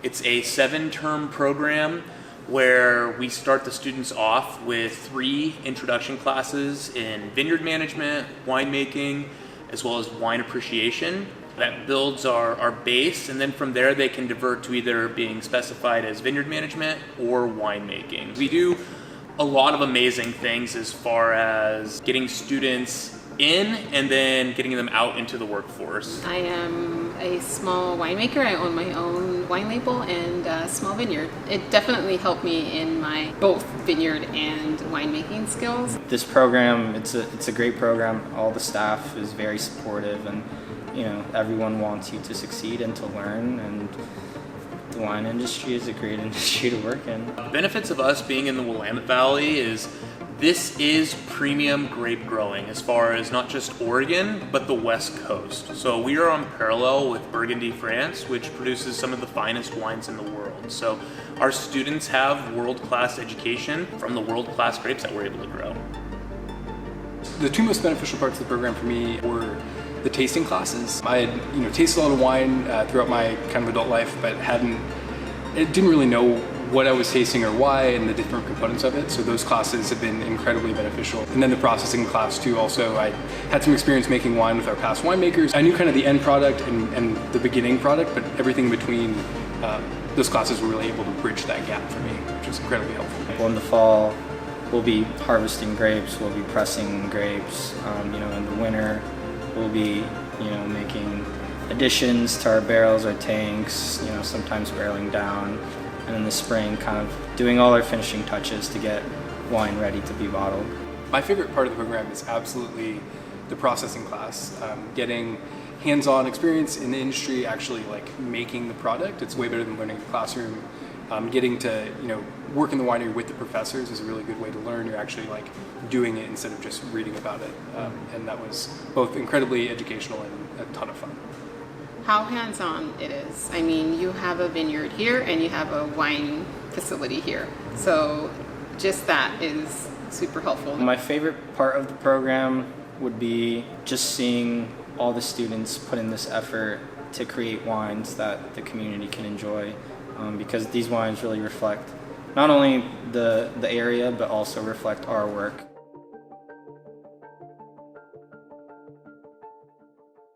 It's a 7-term program where we start the students off with 3 introduction classes in vineyard management, winemaking, as well as wine appreciation. That builds our base, and then from there they can divert to either being specified as vineyard management or winemaking. We do a lot of amazing things as far as getting students in and then getting them out into the workforce. I am a small winemaker. I own my own wine label and a small vineyard. It definitely helped me in my both vineyard and winemaking skills. This program, it's a great program. All the staff is very supportive, and everyone wants you to succeed and to learn, and the wine industry is a great industry to work in. The benefits of us being in the Willamette Valley is this is premium grape growing as far as not just Oregon, but the West Coast. So we are on parallel with Burgundy, France, which produces some of the finest wines in the world. So our students have world-class education from the world-class grapes that we're able to grow. The 2 most beneficial parts of the program for me were the tasting classes. I had tasted a lot of wine throughout my kind of adult life, but didn't really know what I was tasting or why and the different components of it. So those classes have been incredibly beneficial. And then the processing class too. Also, I had some experience making wine with our past winemakers. I knew kind of the end product and the beginning product, but everything in between, those classes were really able to bridge that gap for me, which was incredibly helpful. Well, in the fall, we'll be harvesting grapes, we'll be pressing grapes. In the winter, we'll be making additions to our barrels, our tanks, sometimes barreling down. And in the spring, kind of doing all our finishing touches to get wine ready to be bottled. My favorite part of the program is absolutely the processing class. Getting hands-on experience in the industry, actually making the product. It's way better than learning in the classroom. Getting to work in the winery with the professors is a really good way to learn. You're actually doing it instead of just reading about it. And that was both incredibly educational and a ton of fun. How hands-on it is. I mean, you have a vineyard here and you have a wine facility here. So just that is super helpful. My favorite part of the program would be just seeing all the students put in this effort to create wines that the community can enjoy, because these wines really reflect not only the area, but also reflect our work.